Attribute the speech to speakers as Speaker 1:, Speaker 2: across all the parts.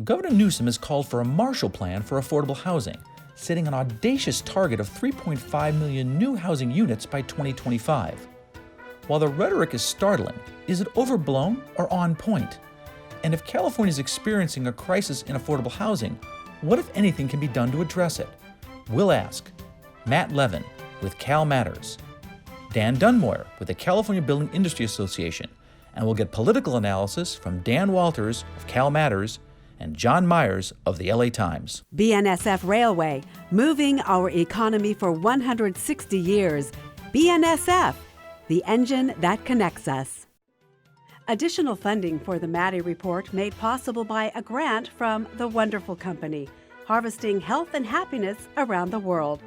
Speaker 1: Governor Newsom has called for a Marshall Plan for affordable housing, setting an audacious target of 3.5 million new housing units by 2025. While the rhetoric is startling, is it overblown or on point? And if California is experiencing a crisis in affordable housing, what, if anything, can be done to address it? We'll ask Matt Levine with CALmatters, Dan Dunmoyer with the California Building Industry Association, and we'll get political analysis from Dan Walters of CALmatters and John Myers of the LA Times.
Speaker 2: BNSF Railway, moving our economy for 160 years. BNSF, the engine that connects us. Additional funding for the Maddy Report made possible by a grant from The Wonderful Company, harvesting health and happiness around the world.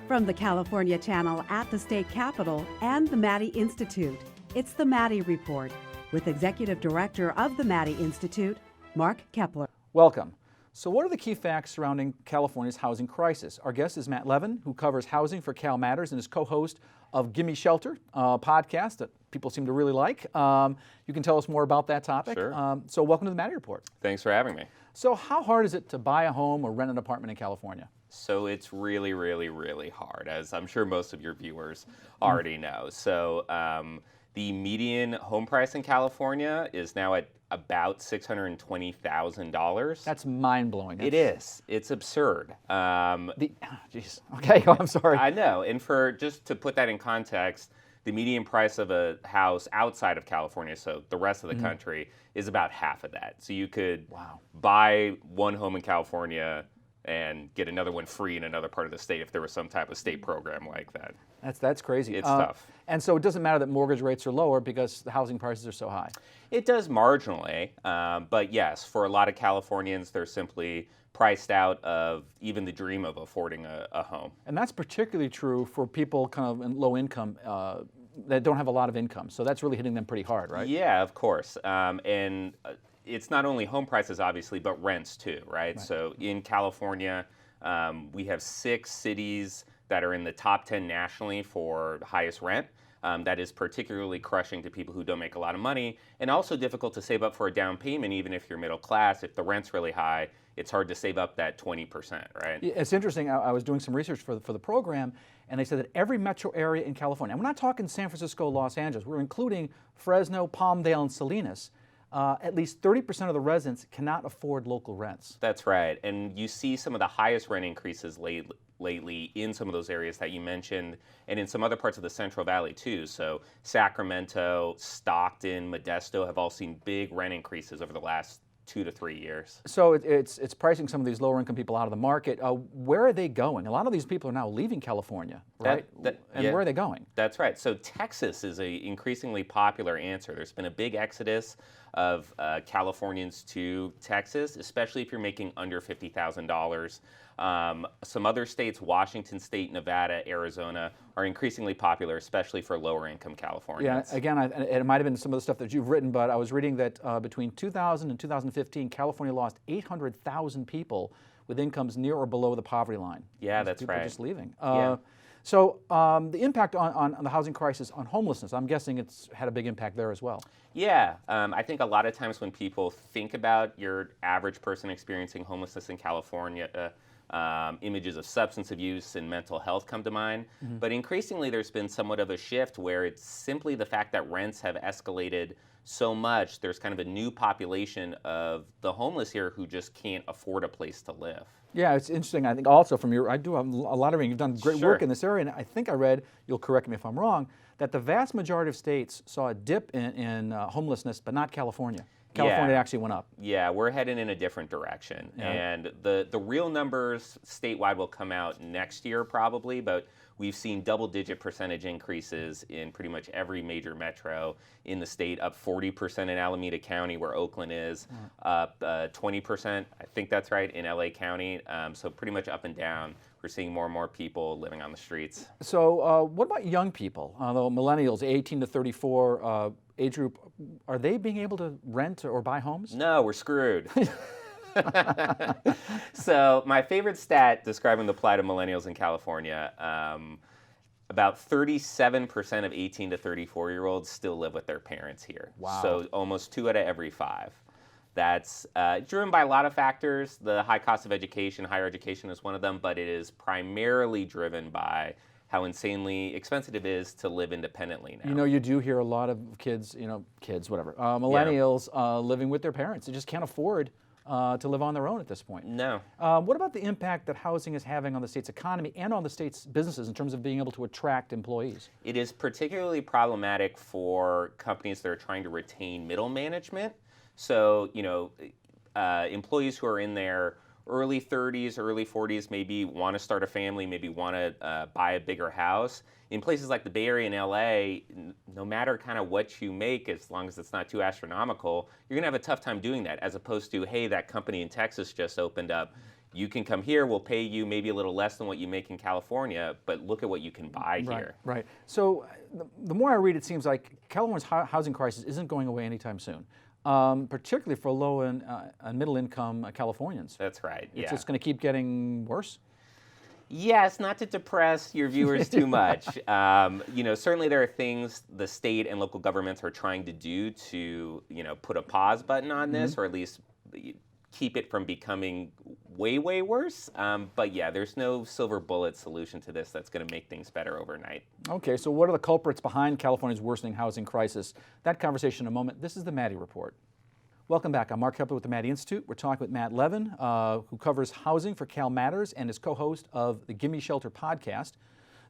Speaker 2: From the California Channel at the State Capitol and the Maddy Institute, it's the Maddy Report with Executive Director of the Maddy Institute, Mark Keppler.
Speaker 1: Welcome. So what are the key facts surrounding California's housing crisis? Our guest is Matt Levine, who covers housing for CalMatters and is co-host of Gimme Shelter, a podcast that people seem to really like. You can tell us more about that topic.
Speaker 3: Sure.
Speaker 1: So welcome to the Maddy Report.
Speaker 3: Thanks for having me.
Speaker 1: So how hard is it to buy a home or rent an apartment in California?
Speaker 3: So it's really, really, really hard, as I'm sure most of your viewers already know. So the median home price in California is now at about $620,000.
Speaker 1: That's mind-blowing.
Speaker 3: It is. It's absurd.
Speaker 1: Jeez. Okay, I'm sorry.
Speaker 3: I know. And for just to put that in context, the median price of a house outside of California, so the rest of the country, is about half of that. So you could buy one home in California and get another one free in another part of the state if there was some type of state program like that.
Speaker 1: That's crazy.
Speaker 3: It's tough.
Speaker 1: And so it doesn't matter that mortgage rates are lower because the housing prices are so high.
Speaker 3: It does marginally, but yes, for a lot of Californians, they're simply priced out of even the dream of affording a home.
Speaker 1: And that's particularly true for people kind of in low income that don't have a lot of income. So that's really hitting them pretty hard, right?
Speaker 3: Yeah, of course. And it's not only home prices, obviously, but rents too, right? So in California, we have 6 cities that are in the top 10 nationally for highest rent. That is particularly crushing to people who don't make a lot of money, and also difficult to save up for a down payment, even if you're middle class. If the rent's really high, it's hard to save up that 20%, right?
Speaker 1: It's interesting. I was doing some research for the program, and they said that every metro area in California, and we're not talking San Francisco, Los Angeles, we're including Fresno, Palmdale, and Salinas, at least 30% of the residents cannot afford local rents.
Speaker 3: That's right, and you see some of the highest rent increases lately in some of those areas that you mentioned, and in some other parts of the Central Valley too. So Sacramento, Stockton, Modesto have all seen big rent increases over the last 2 to 3 years.
Speaker 1: So it's pricing some of these lower income people out of the market. Where are they going? A lot of these people are now leaving California, right? Where are they going?
Speaker 3: That's right. So Texas is an increasingly popular answer. There's been a big exodus of Californians to Texas, especially if you're making under $50,000. Some other states, Washington State, Nevada, Arizona, are increasingly popular, especially for lower income Californians.
Speaker 1: Yeah, again, it might have been some of the stuff that you've written, but I was reading that between 2000 and 2015, California lost 800,000 people with incomes near or below the poverty line.
Speaker 3: Yeah, that's
Speaker 1: people
Speaker 3: right.
Speaker 1: Just leaving.
Speaker 3: Yeah.
Speaker 1: So the impact on the housing crisis on homelessness, I'm guessing it's had a big impact there as well.
Speaker 3: Yeah, I think a lot of times when people think about your average person experiencing homelessness in California, images of substance abuse and mental health come to mind. But increasingly there's been somewhat of a shift where it's simply the fact that rents have escalated so much. There's kind of a new population of the homeless here who just can't afford a place to live.
Speaker 1: Yeah, it's interesting. I think also from I do a lot of reading. You've done great work in this area, and I think I read, you'll correct me if I'm wrong, that the vast majority of states saw a dip in homelessness, but not California. California actually went up.
Speaker 3: Yeah, we're heading in a different direction. Yeah. And the real numbers statewide will come out next year probably, but we've seen double-digit percentage increases in pretty much every major metro in the state, up 40% in Alameda County, where Oakland is, up 20%, I think that's right, in LA County. So pretty much up and down. We're seeing more and more people living on the streets.
Speaker 1: So what about young people? The millennials, 18 to 34 age group, are they being able to rent or buy homes?
Speaker 3: No, we're screwed. So my favorite stat describing the plight of millennials in California, about 37% of 18 to 34-year-olds still live with their parents here.
Speaker 1: Wow.
Speaker 3: So almost 2 out of every 5. That's driven by a lot of factors. The high cost of education, higher education is one of them, but it is primarily driven by how insanely expensive it is to live independently now.
Speaker 1: You know, you do hear a lot of kids, millennials living with their parents. They just can't afford to live on their own at this point.
Speaker 3: No.
Speaker 1: What about the impact that housing is having on the state's economy and on the state's businesses in terms of being able to attract employees?
Speaker 3: It is particularly problematic for companies that are trying to retain middle management. So, employees who are in their early 30s, early 40s, maybe want to start a family, maybe want to buy a bigger house. In places like the Bay Area and LA, no matter kind of what you make, as long as it's not too astronomical, you're going to have a tough time doing that, as opposed to, hey, that company in Texas just opened up. You can come here, we'll pay you maybe a little less than what you make in California, but look at what you can buy here.
Speaker 1: Right. So the more I read, it seems like California's housing crisis isn't going away anytime soon. Particularly for low and middle-income Californians.
Speaker 3: That's right.
Speaker 1: It's just going to keep getting worse.
Speaker 3: Yes, not to depress your viewers too much. Certainly there are things the state and local governments are trying to do to, put a pause button on this, or at least keep it from becoming way, way worse. But yeah, there's no silver bullet solution to this that's going to make things better overnight. Okay, so what are the culprits behind California's worsening housing crisis? That conversation in a moment. This is the Maddy Report. Welcome back. I'm Mark Keppler with the Maddy Institute. We're talking with Matt Levine, who covers housing for CALmatters and is co-host of the Gimme Shelter podcast.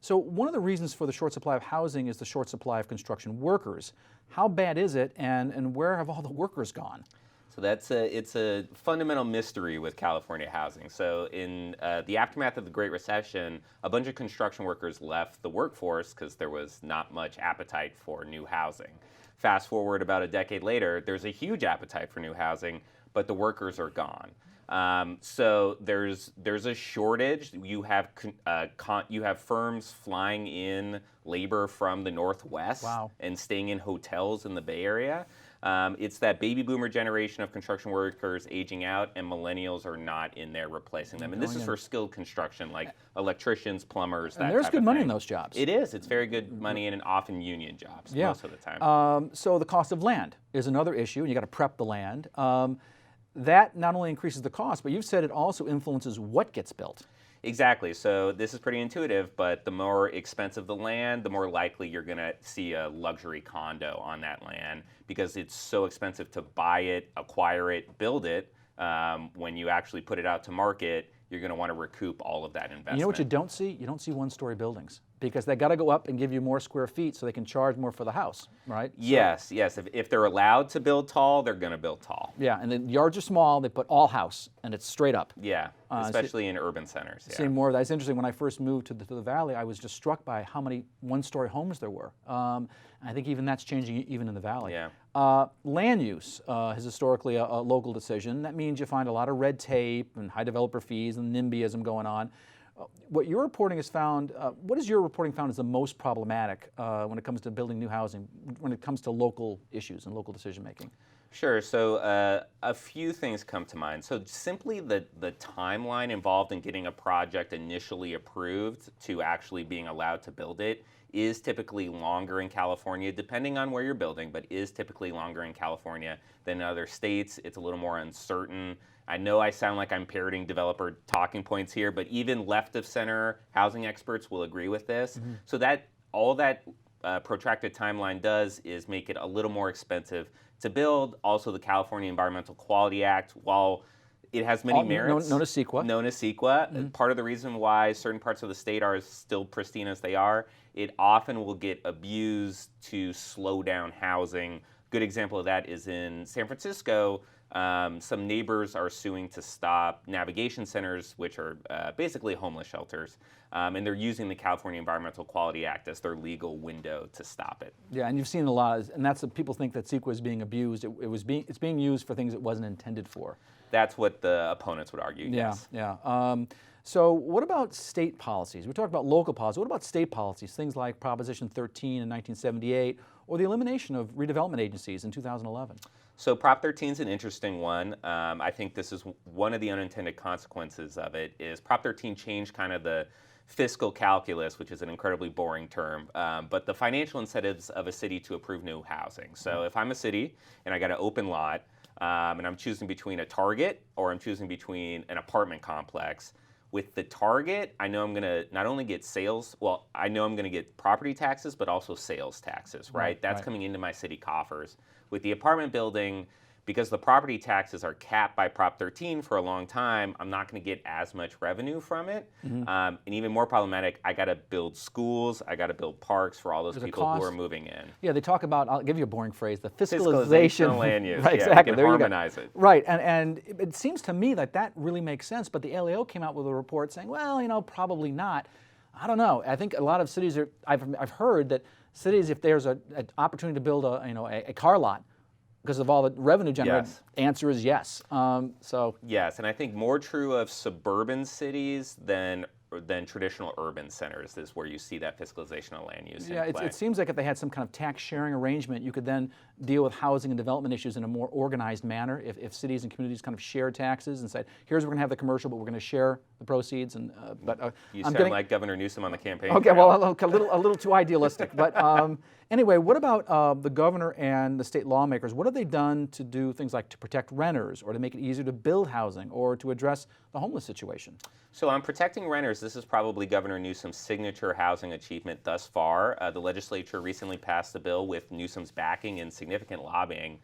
Speaker 3: So one of the reasons for the short supply of housing is the short supply of construction workers. How bad is it, and where have all the workers gone? So it's a fundamental mystery with California housing. So in the aftermath of the Great Recession, a bunch of construction workers left the workforce because there was not much appetite for new housing. Fast forward about a decade later, there's a huge appetite for new housing, but the workers are gone. So there's a shortage. You have firms flying in labor from the Northwest. Wow. And staying in hotels in the Bay Area. It's that baby boomer generation of construction workers aging out, and millennials are not in there replacing them. And this is for skilled construction, like electricians, plumbers, that type of thing. And there's good money in those jobs. It is. It's very good money, and often union jobs most of the time. So the cost of land is another issue, and you got to prep the land. That not only increases the cost, but you've said it also influences what gets built. Exactly. So this is pretty intuitive, but the more expensive the land, the more likely you're going to see a luxury condo on that land, because it's so expensive to buy it, acquire it, build it. When you actually put it out to market, you're going to want to recoup all of that investment. You know what you don't see? You don't see one-story buildings, because they got to go up and give you more square feet so they can charge more for the house, right? Yes. If they're allowed to build tall, they're going to build tall. Yeah, and the yards are small. They put all house, and it's straight up. Yeah, especially in urban centers. Yeah. Seeing more of that. It's interesting. When I first moved to the Valley, I was just struck by how many one-story homes there were. I think even that's changing even in the Valley. Yeah. Land use is historically a local decision. That means you find a lot of red tape and high developer fees and NIMBYism going on. What your reporting has found, what has your reporting found is the most problematic when it comes to building new housing, when it comes to local issues and local decision making? Sure. So a few things come to mind. So simply the timeline involved in getting a project initially approved to actually being allowed to build it is typically longer in California, depending on where you're building, but is typically longer in California than in other states. It's a little more uncertain. I know I sound like I'm parroting developer talking points here, but even left of center housing experts will agree with this. Mm-hmm. So that all that protracted timeline does is make it a little more expensive to build. Also, the California Environmental Quality Act, while it has many merits. Known as CEQA. Mm-hmm. Part of the reason why certain parts of the state are still pristine as they are, it often will get abused to slow down housing. Good example of that is in San Francisco. Some neighbors are suing to stop navigation centers, which are basically homeless shelters, and they're using the California Environmental Quality Act as their legal window to stop it. Yeah, and you've seen a lot, and that's what people think that CEQA is being abused. It's being used for things it wasn't intended for. That's what the opponents would argue. Yes. Yeah. So what about state policies? We talked about local policy. What about state policies? Things like Proposition 13 in 1978, or the elimination of redevelopment agencies in 2011. So Prop 13 is an interesting one. I think this is one of the unintended consequences of it. Is Prop 13 changed kind of the fiscal calculus, which is an incredibly boring term, but the financial incentives of a city to approve new housing. So if I'm a city and I got an open lot, and I'm choosing between a Target or I'm choosing between an apartment complex, with the Target, I know I'm going to not only get sales, well, I know I'm going to get property taxes, but also sales taxes, right? That's coming into my city coffers. With the apartment building, because the property taxes are capped by Prop 13 for a long time, I'm not going to get as much revenue from it. And even more problematic, I got to build schools, I got to build parks for all those people who are moving in.
Speaker 4: Yeah, they talk about, I'll give you a boring phrase, the fiscalization
Speaker 3: of land use.
Speaker 4: Right,
Speaker 3: yeah,
Speaker 4: exactly.
Speaker 3: You can
Speaker 4: there
Speaker 3: harmonize
Speaker 4: you go.
Speaker 3: it.
Speaker 4: Right, and it seems to me like that really makes sense, but the LAO came out with a report saying, well, you know, probably not. I don't know. I think a lot of cities are, I've heard that cities, if there's an opportunity to build a car lot, because of all the revenue generated, answer is yes.
Speaker 3: Yes, and I think more true of suburban cities than traditional urban centers is where you see that fiscalization of land use.
Speaker 4: Yeah, it seems like if they had some kind of tax sharing arrangement, you could then deal with housing and development issues in a more organized manner. If cities and communities kind of share taxes and said, here's where we're going to have the commercial, but we're going to share the proceeds. And
Speaker 3: you sound like Governor Newsom on the campaign.
Speaker 4: Okay, well, a little too idealistic. But anyway, what about the governor and the state lawmakers? What have they done to do things like to protect renters, or to make it easier to build housing, or to address the homeless situation?
Speaker 3: So on protecting renters, this is probably Governor Newsom's signature housing achievement thus far. The legislature recently passed a bill with Newsom's backing and significant lobbying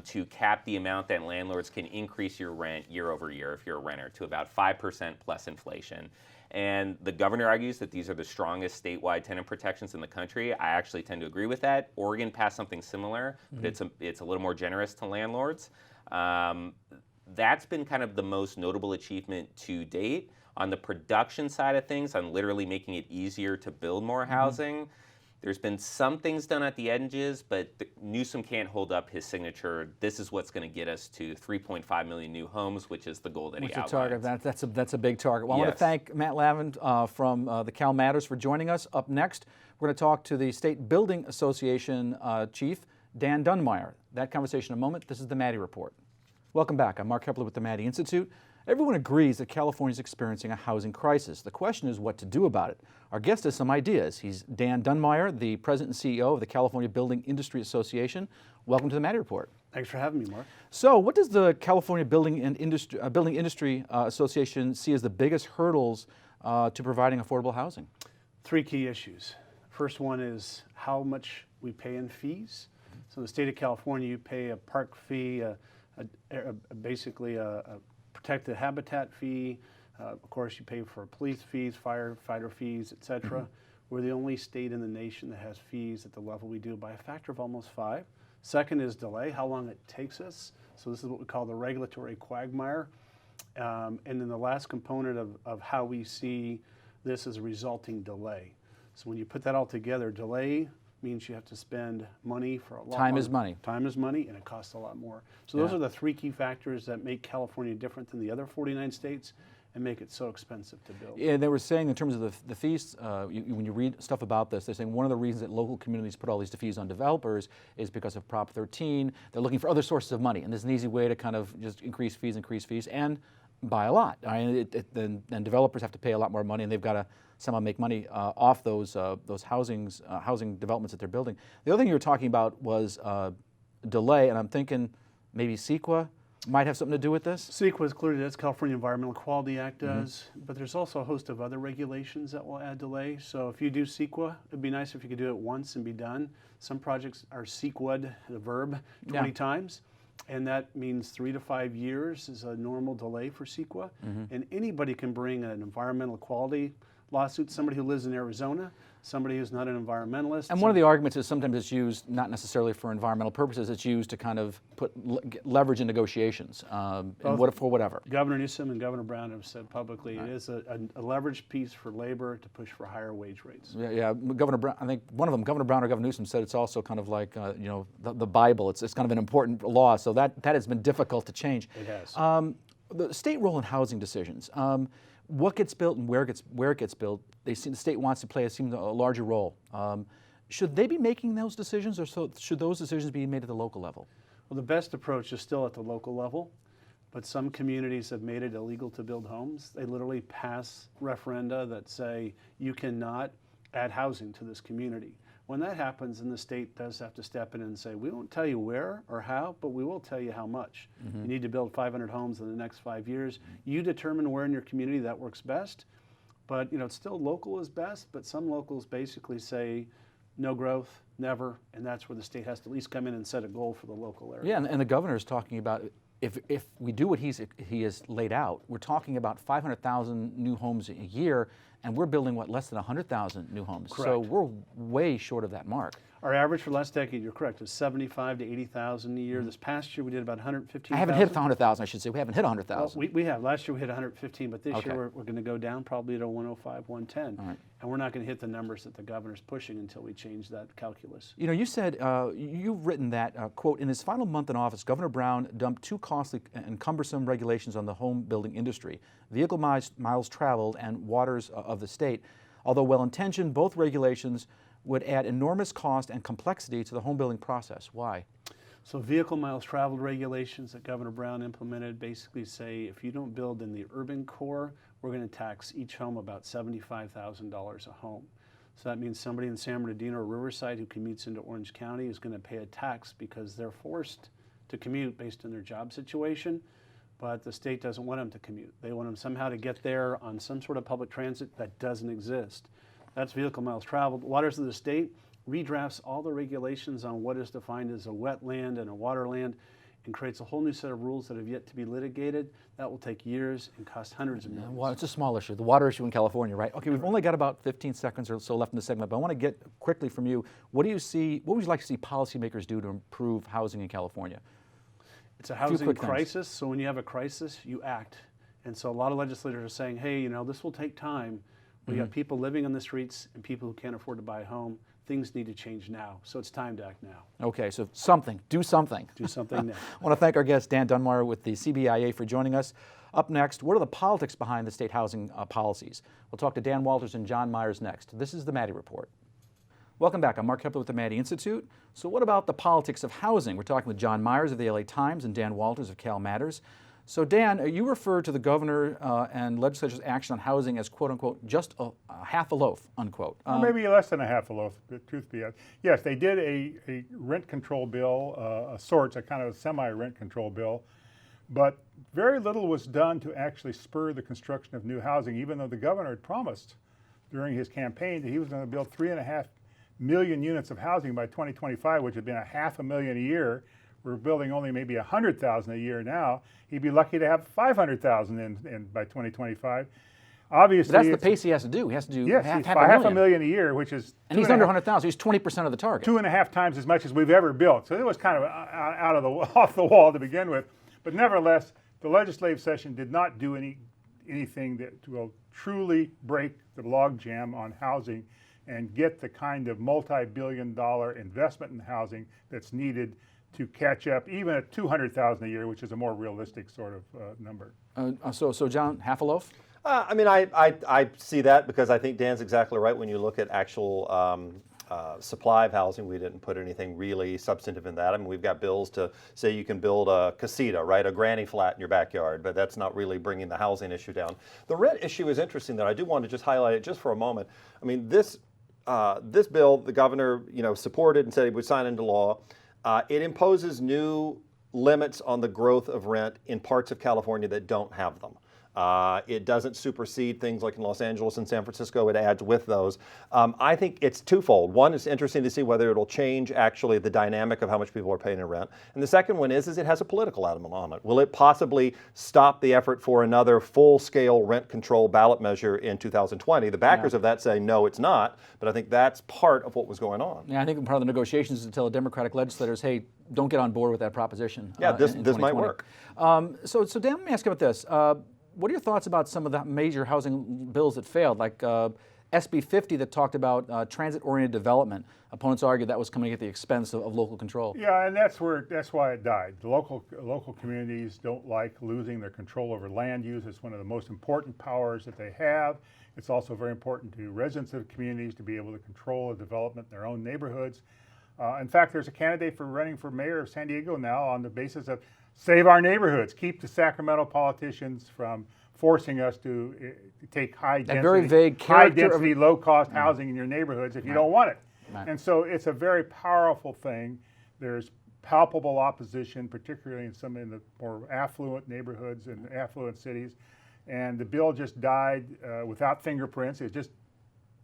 Speaker 3: to cap the amount that landlords can increase your rent year over year if you're a renter to about 5% plus inflation. And the governor argues that these are the strongest statewide tenant protections in the country. I actually tend to agree with that. Oregon passed something similar, but it's a little more generous to landlords. That's been kind of the most notable achievement to date. On the production side of things, on literally making it easier to build more housing, there's been some things done at the edges, but Newsom can't hold up his signature. This is what's going to get us to 3.5 million new homes, which is the goal that he outlines.
Speaker 4: That's a big target. Well, I want to thank Matt Levine from the CALmatters for joining us. Up next, we're going to talk to the State Building Association Chief, Dan Dunmoyer. That conversation in a moment. This is the Maddy Report. Welcome back. I'm Mark Keppler with the Maddy Institute. Everyone agrees that California is experiencing a housing crisis. The question is what to do about it. Our guest has some ideas. He's Dan Dunmoyer, the President and CEO of the California Building Industry Association. Welcome to the Maddy Report.
Speaker 5: Thanks for having me, Mark.
Speaker 4: So what does the California Building Industry Association see as the biggest hurdles to providing affordable housing?
Speaker 5: Three key issues. First one is how much we pay in fees. So in the state of California, you pay a park fee, basically a protected habitat fee. Of course, you pay for police fees, firefighter fees, etc. We're the only state in the nation that has fees at the level we do by a factor of almost 5. Second is delay, how long it takes us. So this is what we call the regulatory quagmire. And then the last component of how we see this is a resulting delay. So when you put that all together, delay means you have to spend money for a lot.
Speaker 4: Time is money.
Speaker 5: Time is money, and it costs a lot more. So those are the three key factors that make California different than the other 49 states and make it so expensive to build.
Speaker 4: Yeah, they were saying in terms of the fees, when you read stuff about this, they're saying one of the reasons that local communities put all these fees on developers is because of Prop 13. They're looking for other sources of money, and there's an easy way to kind of just increase fees, and buy a lot. I mean, then developers have to pay a lot more money, and they've got to somehow make money off those housing developments that they're building. The other thing you were talking about was delay, and I'm thinking maybe CEQA might have something to do with this?
Speaker 5: CEQA is clearly, that's California Environmental Quality Act does, but there's also a host of other regulations that will add delay. So if you do CEQA, it'd be nice if you could do it once and be done. Some projects are CEQA'd, the verb, 20 times. And that means 3 to 5 years is a normal delay for CEQA. And anybody can bring an environmental quality lawsuit, somebody who lives in Arizona, somebody who's not an environmentalist.
Speaker 4: And one of the arguments is sometimes it's used not necessarily for environmental purposes, it's used to kind of put leverage in negotiations, and for whatever.
Speaker 5: Governor Newsom and Governor Brown have said publicly it is a leverage piece for labor to push for higher wage rates.
Speaker 4: Yeah, Governor Brown, I think one of them, Governor Brown or Governor Newsom, said it's also kind of like, the Bible. It's kind of an important law, so that has been difficult to change.
Speaker 5: It has.
Speaker 4: The state role in housing decisions. What gets built and where it gets built, the state wants to play a larger role. Should they be making those decisions, or should those decisions be made at the local level?
Speaker 5: Well, the best approach is still at the local level, but some communities have made it illegal to build homes. They literally pass referenda that say you cannot add housing to this community. When that happens, then the state does have to step in and say, we won't tell you where or how, but we will tell you how much. You need to build 500 homes in the next 5 years. You determine where in your community that works best, but it's still local is best, but some locals basically say no growth, never, and that's where the state has to at least come in and set a goal for the local area.
Speaker 4: Yeah, and the governor is talking about if we do what he has laid out, we're talking about 500,000 new homes a year, and we're building, less than 100,000 new homes.
Speaker 5: Correct.
Speaker 4: So we're way short of that mark.
Speaker 5: Our average for last decade, you're correct, is 75 to 80,000 a year. This past year, we did about 115,000.
Speaker 4: I haven't hit 100,000, I should say. We haven't hit 100,000.
Speaker 5: Well, we have. Last year, we hit 115, but this
Speaker 4: Okay.
Speaker 5: year, we're going to go down probably to 105, 110.
Speaker 4: All right.
Speaker 5: And we're not going to hit the numbers that the governor's pushing until we change that calculus.
Speaker 4: You said, you've written that, quote, in his final month in office, Governor Brown dumped too costly and cumbersome regulations on the home building industry, vehicle miles traveled, and waters of the state. Although well-intentioned, both regulations would add enormous cost and complexity to the home building process. Why?
Speaker 5: So vehicle miles traveled regulations that Governor Brown implemented basically say if you don't build in the urban core, we're going to tax each home about $75,000 a home. So that means somebody in San Bernardino or Riverside who commutes into Orange County is going to pay a tax because they're forced to commute based on their job situation, but the state doesn't want them to commute. They want them somehow to get there on some sort of public transit that doesn't exist. That's vehicle miles traveled. Waters of the State redrafts all the regulations on what is defined as a wetland and a waterland and creates a whole new set of rules that have yet to be litigated. That will take years and cost hundreds of millions.
Speaker 4: Well, it's a small issue, the water issue in California, right? Okay, we've only got about 15 seconds or so left in the segment, but I want to get quickly from you, what would you like to see policymakers do to improve housing in California?
Speaker 5: It's a housing crisis, so when you have a crisis, you act. And so a lot of legislators are saying, hey, this will take time. We got people living on the streets and people who can't afford to buy a home. Things need to change now, so it's time to act now.
Speaker 4: Okay, so do something.
Speaker 5: Do something now.
Speaker 4: I want to thank our guest, Dan Dunmoyer with the CBIA, for joining us. Up next, what are the politics behind the state housing policies? We'll talk to Dan Walters and John Myers next. This is the Maddy Report. Welcome back. I'm Mark Keppler with the Maddy Institute. So what about the politics of housing? We're talking with John Myers of the LA Times and Dan Walters of CALmatters. So Dan, you referred to the governor and legislature's action on housing as, quote unquote, just a half a loaf, unquote.
Speaker 6: Or maybe less than a half a loaf, the truth be out. Yes, they did a rent control bill, a kind of a semi-rent control bill, but very little was done to actually spur the construction of new housing, even though the governor had promised during his campaign that he was going to build 3.5 million units of housing by 2025, which had been 500,000 a year. We're building only maybe 100,000 a year now. He'd be lucky to have 500,000 in by 2025. Obviously,
Speaker 4: but that's the pace he has to do. He has to do half
Speaker 6: a million a year, which is
Speaker 4: and he's under 100,000. He's 20% of the target.
Speaker 6: 2.5 times as much as we've ever built. So it was kind of off the wall to begin with. But nevertheless, the legislative session did not do anything that will truly break the logjam on housing and get the kind of multi-billion-dollar investment in housing that's needed to catch up, even at 200,000 a year, which is a more realistic sort of number.
Speaker 4: So John, half a loaf?
Speaker 7: I see that because I think Dan's exactly right. When you look at actual supply of housing, we didn't put anything really substantive in that. I mean, we've got bills to say you can build a casita, right, a granny flat in your backyard, but that's not really bringing the housing issue down. The rent issue is interesting, though. I do want to just highlight it just for a moment. I mean, this bill, the governor, supported and said he would sign into law. It imposes new limits on the growth of rent in parts of California that don't have them. It doesn't supersede things like in Los Angeles and San Francisco. It adds with those. I think it's twofold. One, it's interesting to see whether it'll change actually the dynamic of how much people are paying in rent. And the second one is it has a political element on it. Will it possibly stop the effort for another full-scale rent control ballot measure in 2020? The backers of that say, no, it's not. But I think that's part of what was going on.
Speaker 4: Yeah, I think part of the negotiations is to tell the Democratic legislators, hey, don't get on board with that proposition.
Speaker 7: Yeah, this might work.
Speaker 4: So Dan, let me ask you about this. What are your thoughts about some of the major housing bills that failed, like SB 50 that talked about transit-oriented development? Opponents argued that was coming at the expense of local control.
Speaker 6: Yeah, and that's why it died. The local communities don't like losing their control over land use. It's one of the most important powers that they have. It's also very important to residents of communities to be able to control the development in their own neighborhoods. In fact, there's a candidate for running for mayor of San Diego now on the basis of save our neighborhoods, keep the Sacramento politicians from forcing us to take high density, low-cost housing in your neighborhoods if you don't want it.
Speaker 4: Right.
Speaker 6: And so it's a very powerful thing. There's palpable opposition, particularly in some of the more affluent neighborhoods and affluent cities. And the bill just died without fingerprints. It just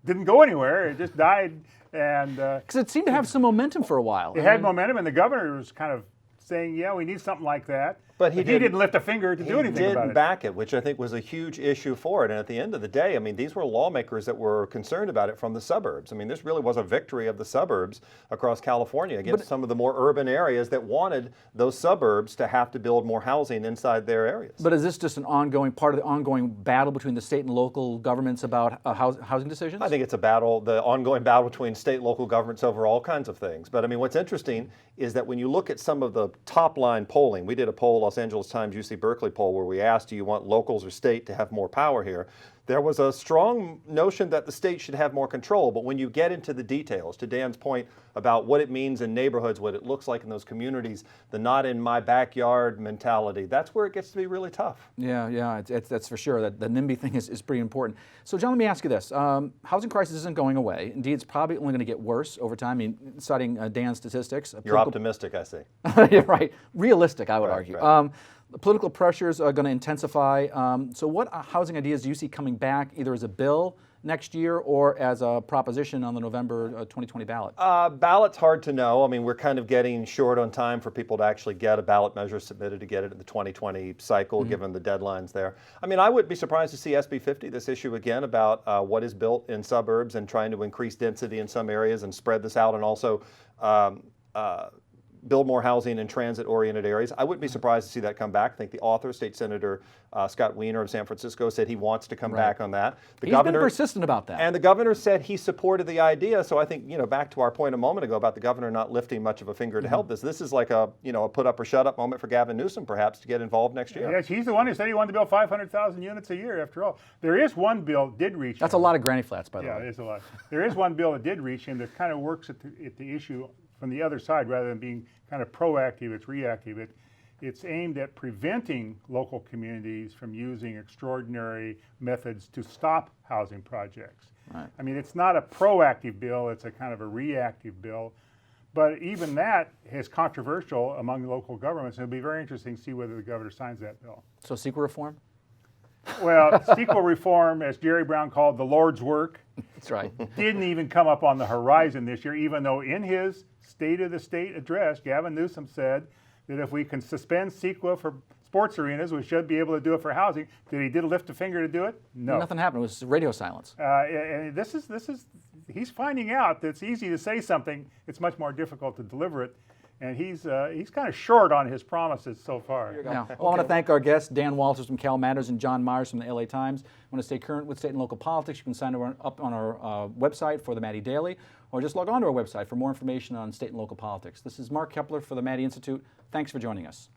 Speaker 6: didn't go anywhere. It just died. And
Speaker 4: because it seemed to have some momentum for a while.
Speaker 6: It had momentum, and the governor was kind of saying, yeah, we need something like that. But he didn't lift a finger to do anything about it.
Speaker 7: He didn't back it, which I think was a huge issue for it. And at the end of the day, I mean, these were lawmakers that were concerned about it from the suburbs. I mean, this really was a victory of the suburbs across California against some of the more urban areas that wanted those suburbs to have to build more housing inside their areas.
Speaker 4: But is this just an ongoing part of the ongoing battle between the state and local governments about housing decisions?
Speaker 7: I think it's a battle, the ongoing battle between state and local governments over all kinds of things. But I mean, what's interesting is that when you look at some of the top line polling, we did a poll, Los Angeles Times, UC Berkeley poll, where we asked, do you want locals or state to have more power here? There was a strong notion that the state should have more control, but when you get into the details, to Dan's point about what it means in neighborhoods, what it looks like in those communities, the not in my backyard mentality, that's where it gets to be really tough.
Speaker 4: Yeah, that's for sure. That the NIMBY thing is pretty important. So John, let me ask you this. Housing crisis isn't going away. Indeed, it's probably only going to get worse over time. I mean, citing Dan's statistics.
Speaker 7: You're optimistic, I see.
Speaker 4: Yeah, right. Realistic, I would argue.
Speaker 7: Right.
Speaker 4: The political pressures are going to intensify. So what housing ideas do you see coming back, either as a bill next year or as a proposition on the November 2020 ballot?
Speaker 7: Ballot's hard to know. I mean, we're kind of getting short on time for people to actually get a ballot measure submitted to get it in the 2020 cycle, given the deadlines there. I mean, I wouldn't be surprised to see SB 50, this issue again about what is built in suburbs and trying to increase density in some areas and spread this out, and also build more housing in transit-oriented areas. I wouldn't be surprised to see that come back. I think the author, State Senator Scott Wiener of San Francisco, said he wants to come back on that.
Speaker 4: He's been persistent about that.
Speaker 7: And the governor said he supported the idea. So I think, back to our point a moment ago about the governor not lifting much of a finger to help this. This is like a put up or shut up moment for Gavin Newsom, perhaps, to get involved next year.
Speaker 6: Yes, he's the one who said he wanted to build 500,000 units a year, after all. There is one bill that did reach him.
Speaker 4: That's a lot of granny flats, by the way.
Speaker 6: Yeah, it is a lot. There is one bill that did reach him that kind of works at the issue from the other side. Rather than being kind of proactive, it's reactive. It's aimed at preventing local communities from using extraordinary methods to stop housing projects.
Speaker 4: Right.
Speaker 6: I mean, it's not a proactive bill, it's a kind of a reactive bill. But even that is controversial among local governments, and it'll be very interesting to see whether the governor signs that bill.
Speaker 4: So CEQA reform?
Speaker 6: Well, CEQA reform, as Jerry Brown called the Lord's work,
Speaker 4: that's right,
Speaker 6: didn't even come up on the horizon this year, even though in his State of the State address, Gavin Newsom said that if we can suspend CEQA for sports arenas, we should be able to do it for housing. Did he lift a finger to do it? No.
Speaker 4: Nothing happened. It was radio silence.
Speaker 6: And he's finding out that it's easy to say something, it's much more difficult to deliver it. And he's kind of short on his promises so far.
Speaker 4: Now, I want to thank our guests, Dan Walters from CALmatters and John Myers from the LA Times. Want to stay current with state and local politics? You can sign up on our website for the Maddy Daily, or just log on to our website for more information on state and local politics. This is Mark Keppler for the Maddy Institute. Thanks for joining us.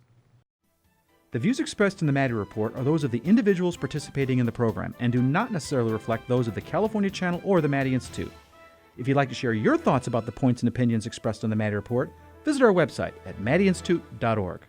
Speaker 1: The views expressed in the Maddy Report are those of the individuals participating in the program and do not necessarily reflect those of the California Channel or the Maddy Institute. If you'd like to share your thoughts about the points and opinions expressed on the Maddy Report, visit our website at maddyinstitute.org.